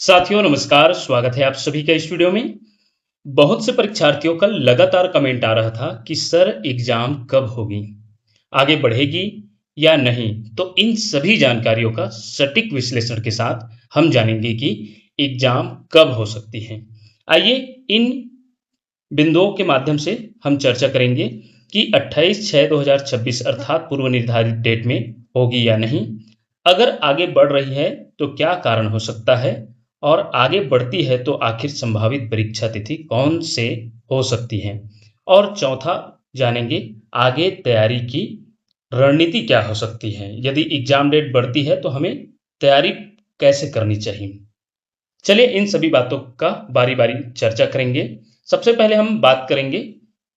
साथियों नमस्कार, स्वागत है आप सभी का इस वीडियो में। बहुत से परीक्षार्थियों का लगातार कमेंट आ रहा था कि सर एग्जाम कब होगी, आगे बढ़ेगी या नहीं। तो इन सभी जानकारियों का सटीक विश्लेषण के साथ हम जानेंगे कि एग्जाम कब हो सकती है। आइए इन बिंदुओं के माध्यम से हम चर्चा करेंगे कि 28/6/2026 अर्थात पूर्व निर्धारित डेट में होगी या नहीं। अगर आगे बढ़ रही है तो क्या कारण हो सकता है, और आगे बढ़ती है तो आखिर संभावित परीक्षा तिथि कौन से हो सकती है। और चौथा जानेंगे आगे तैयारी की रणनीति क्या हो सकती है। यदि एग्जाम डेट बढ़ती है तो हमें तैयारी कैसे करनी चाहिए। चलिए इन सभी बातों का बारी बारी चर्चा करेंगे। सबसे पहले हम बात करेंगे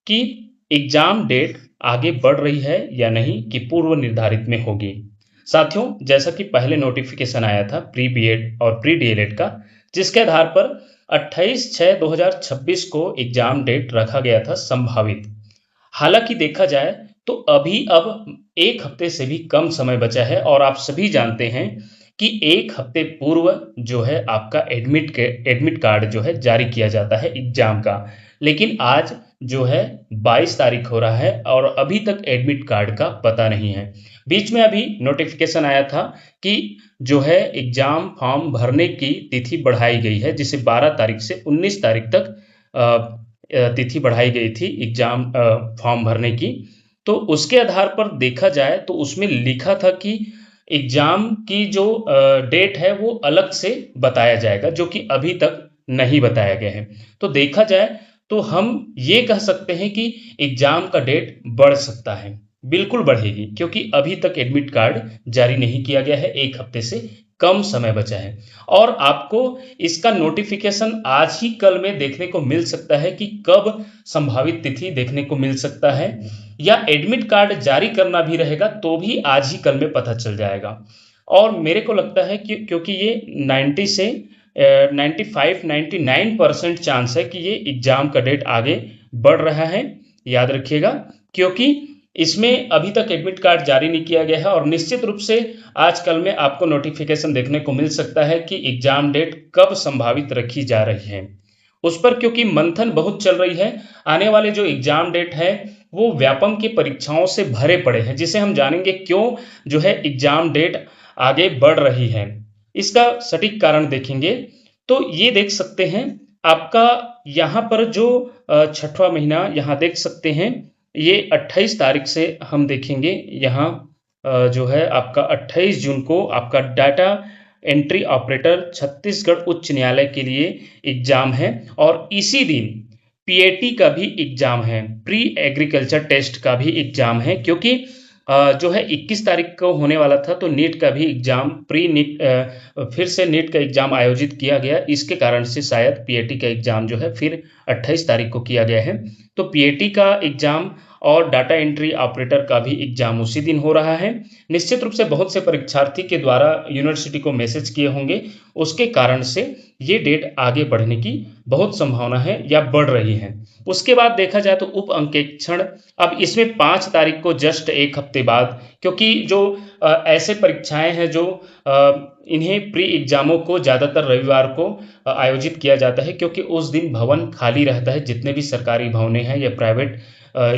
कि एग्जाम डेट आगे बढ़ रही है या नहीं, कि पूर्व निर्धारित में होगी। साथियों, जैसा कि पहले नोटिफिकेशन आया था प्री बीएड और प्री डीएलएड का, जिसके आधार पर 28/6/2026 को एग्जाम डेट रखा गया था संभावित। हालांकि देखा जाए तो अभी अब एक हफ्ते से भी कम समय बचा है, और आप सभी जानते हैं कि एक हफ्ते पूर्व जो है आपका एडमिट कार्ड जो है जारी किया जाता है एग्जाम का। लेकिन आज जो है 22 तारीख हो रहा है और अभी तक एडमिट कार्ड का पता नहीं है। बीच में अभी नोटिफिकेशन आया था कि जो है एग्जाम फॉर्म भरने की तिथि बढ़ाई गई है, जिसे 12 तारीख से 19 तारीख तक तिथि बढ़ाई गई थी एग्जाम फॉर्म भरने की। तो उसके आधार पर देखा जाए तो उसमें लिखा था कि एग्जाम की जो डेट है वो अलग से बताया जाएगा, जो कि अभी तक नहीं बताया गया है। तो देखा जाए तो हम ये कह सकते हैं कि एग्जाम का डेट बढ़ सकता है, बिल्कुल बढ़ेगी, क्योंकि अभी तक एडमिट कार्ड जारी नहीं किया गया है, एक हफ्ते से कम समय बचा है। और आपको इसका नोटिफिकेशन आज ही कल में देखने को मिल सकता है कि कब संभावित तिथि देखने को मिल सकता है, या एडमिट कार्ड जारी करना भी रहेगा तो भी आज ही कल में पता चल जाएगा। और मेरे को लगता है कि क्योंकि ये 90 से 95-99% चांस है कि ये एग्जाम का डेट आगे बढ़ रहा है, याद रखिएगा। क्योंकि इसमें अभी तक एडमिट कार्ड जारी नहीं किया गया है, और निश्चित रूप से आजकल में आपको नोटिफिकेशन देखने को मिल सकता है कि एग्जाम डेट कब संभावित रखी जा रही है उस पर, क्योंकि मंथन बहुत चल रही है। आने वाले जो एग्जाम डेट है वो व्यापम की परीक्षाओं से भरे पड़े हैं, जिसे हम जानेंगे क्यों जो है एग्जाम डेट आगे बढ़ रही है। इसका सटीक कारण देखेंगे तो ये देख सकते हैं आपका यहाँ पर जो छठवां महीना यहाँ देख सकते हैं, ये 28 तारीख से हम देखेंगे। यहाँ जो है आपका 28 जून को आपका डाटा एंट्री ऑपरेटर छत्तीसगढ़ उच्च न्यायालय के लिए एग्जाम है, और इसी दिन पीएटी का भी एग्जाम है, प्री एग्रीकल्चर टेस्ट का भी एग्जाम है। क्योंकि जो है 21 तारीख को होने वाला था, तो नीट का भी एग्जाम प्री नीट फिर से नीट का एग्जाम आयोजित किया गया, इसके कारण से शायद पीएटी का एग्जाम जो है फिर 28 तारीख को किया गया है। तो पीएटी का एग्जाम और डाटा एंट्री ऑपरेटर का भी एग्जाम उसी दिन हो रहा है। निश्चित रूप से बहुत से परीक्षार्थी के द्वारा यूनिवर्सिटी को मैसेज किए होंगे, उसके कारण से ये डेट आगे बढ़ने की बहुत संभावना है या बढ़ रही है। उसके बाद देखा जाए तो उप अंकेक्षण, अब इसमें 5 तारीख को जस्ट एक हफ्ते बाद, क्योंकि जो ऐसे परीक्षाएं हैं जो इन्हें प्री एग्जामों को ज़्यादातर रविवार को आयोजित किया जाता है, क्योंकि उस दिन भवन खाली रहता है। जितने भी सरकारी भवनें हैं या प्राइवेट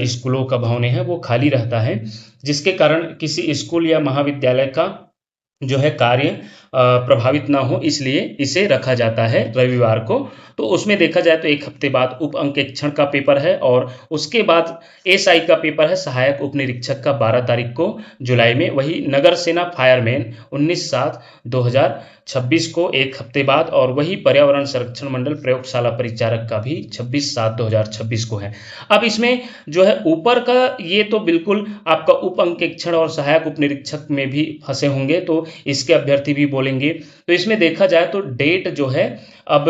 स्कूलों का भवनें हैं वो खाली रहता है, जिसके कारण किसी स्कूल या महाविद्यालय का जो है कार्य प्रभावित ना हो, इसलिए इसे रखा जाता है रविवार को। तो उसमें देखा जाए तो एक हफ्ते बाद उप अंकेक्षण का पेपर है, और उसके बाद एसआई का पेपर है, सहायक उप निरीक्षक का 12 तारीख को जुलाई में। वही नगर सेना फायरमैन 19/7/2026 को एक हफ्ते बाद, और वही पर्यावरण संरक्षण मंडल प्रयोगशाला परिचारक का भी 26/7/2026 को है। अब इसमें जो है ऊपर का ये तो बिल्कुल आपका उप अंकेक्षण और सहायक उप निरीक्षक में भी फंसे होंगे, तो इसके अभ्यर्थी भी बोलेंगे। तो इसमें देखा जाए तो डेट जो है अब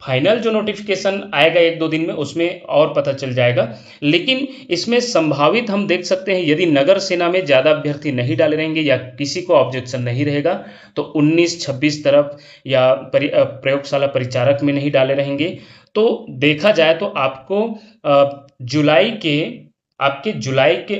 फाइनल जो नोटिफिकेशन आएगा एक दो दिन में, उसमें और पता चल जाएगा। लेकिन इसमें संभावित हम देख सकते हैं, यदि नगर सेना में ज़्यादा अभ्यर्थी नहीं डाले रहेंगे या किसी को ऑब्जेक्शन नहीं रहेगा, तो 19-26 तरफ या प्रयोगशाला परिचारक में नहीं डाले रहेंगे, तो देखा जाए तो आपको जुलाई के आपके जुलाई के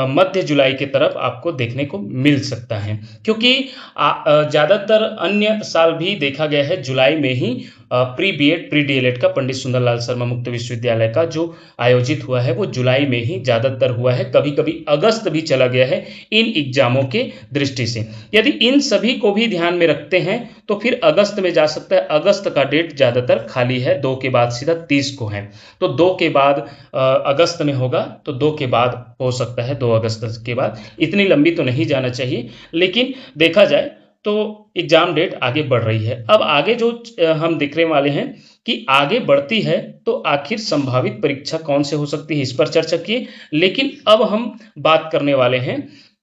मध्य जुलाई की तरफ आपको देखने को मिल सकता है, क्योंकि ज़्यादातर अन्य साल भी देखा गया है जुलाई में ही प्री बीएड प्री डीएलएड का पंडित सुंदरलाल शर्मा मुक्त विश्वविद्यालय का जो आयोजित हुआ है वो जुलाई में ही ज़्यादातर हुआ है, कभी कभी अगस्त भी चला गया है इन एग्जामों के दृष्टि से। यदि इन सभी को भी ध्यान में रखते हैं तो फिर अगस्त में जा सकता है। अगस्त का डेट ज़्यादातर खाली है, 2 के बाद सीधा 30 को है, तो 2 के बाद अगस्त में होगा, तो 2 के बाद हो सकता है, 2 अगस्त के बाद। इतनी लंबी तो नहीं जाना चाहिए, लेकिन देखा जाए तो एग्जाम डेट आगे बढ़ रही है। अब आगे जो हम देखने वाले हैं कि आगे बढ़ती है तो आखिर संभावित परीक्षा कौन से हो सकती है, इस पर चर्चा किए। लेकिन अब हम बात करने वाले हैं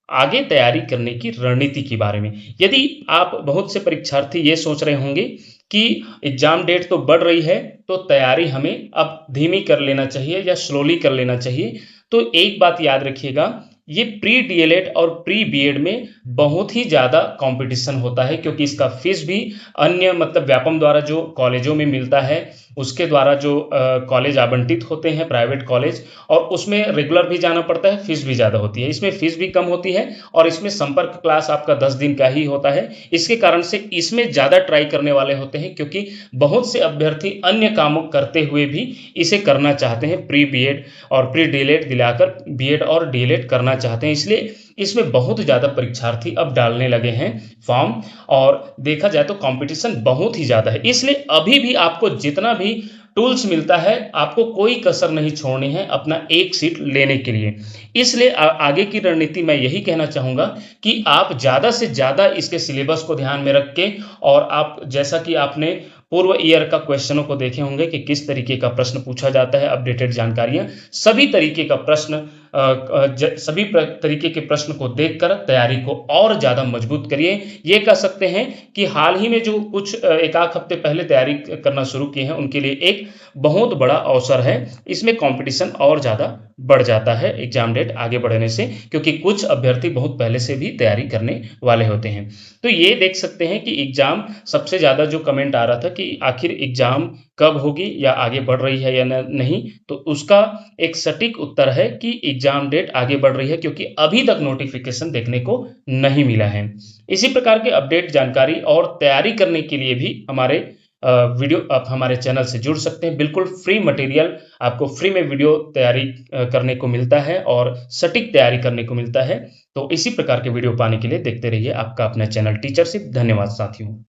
आगे तैयारी करने की रणनीति के बारे में। यदि आप बहुत से परीक्षार्थी ये सोच रहे होंगे कि एग्जाम डेट तो बढ़ रही है तो तैयारी हमें अब धीमी कर लेना चाहिए या स्लोली कर लेना चाहिए, तो एक बात याद रखिएगा, ये प्री डीएलएड और प्री बीएड में बहुत ही ज़्यादा कंपटीशन होता है, क्योंकि इसका फीस भी अन्य मतलब व्यापम द्वारा जो कॉलेजों में मिलता है उसके द्वारा जो कॉलेज आवंटित होते हैं प्राइवेट कॉलेज, और उसमें रेगुलर भी जाना पड़ता है, फीस भी ज़्यादा होती है। इसमें फीस भी कम होती है और इसमें संपर्क क्लास आपका 10 दिन का ही होता है। इसके कारण से इसमें ज़्यादा ट्राई करने वाले होते हैं, क्योंकि बहुत से अभ्यर्थी अन्य कामों करते हुए भी इसे करना चाहते हैं, प्री बीएड और प्री डीएलएड दिलाकर बीएड और डीएलएड करना चाहते हैं। इसलिए इसमें बहुत ज़्यादा परीक्षार्थी अब डालने लगे हैं फॉर्म, और देखा जाए तो कंपटीशन बहुत ही ज़्यादा है। इसलिए अभी भी आपको जितना भी टूल्स मिलता है आपको कोई कसर नहीं छोड़नी है अपना एक सीट लेने के लिए। इसलिए आगे की रणनीति मैं यही कहना चाहूँगा कि आप ज़्यादा से ज़्यादा इसके सिलेबस को ध्यान में रख के, और आप जैसा कि आपने पूर्व ईयर का क्वेश्चनों को देखे होंगे कि किस तरीके का प्रश्न पूछा जाता है, अपडेटेड जानकारियां, सभी तरीके का प्रश्न सभी तरीके के प्रश्न को देखकर तैयारी को और ज़्यादा मजबूत करिए। ये कह सकते हैं कि हाल ही में जो कुछ एक आध हफ्ते पहले तैयारी करना शुरू किए हैं उनके लिए एक बहुत बड़ा अवसर है। इसमें कंपटीशन और ज़्यादा बढ़ जाता है एग्जाम डेट आगे बढ़ने से, क्योंकि कुछ अभ्यर्थी बहुत पहले से भी तैयारी करने वाले होते हैं। तो ये देख सकते हैं कि एग्जाम सबसे ज़्यादा जो कमेंट आ रहा था कि आखिर एग्जाम कब होगी या आगे बढ़ रही है या नहीं, तो उसका एक सटीक उत्तर है कि एग्जाम डेट आगे बढ़ रही है, क्योंकि अभी तक नोटिफिकेशन देखने को नहीं मिला है। इसी प्रकार के अपडेट जानकारी और तैयारी करने के लिए भी हमारे वीडियो आप हमारे चैनल से जुड़ सकते हैं। बिल्कुल फ्री मटेरियल आपको फ्री में वीडियो तैयारी करने को मिलता है और सटीक तैयारी करने को मिलता है। तो इसी प्रकार के वीडियो पाने के लिए देखते रहिए आपका अपना चैनल टीचरशिप। धन्यवाद साथियों।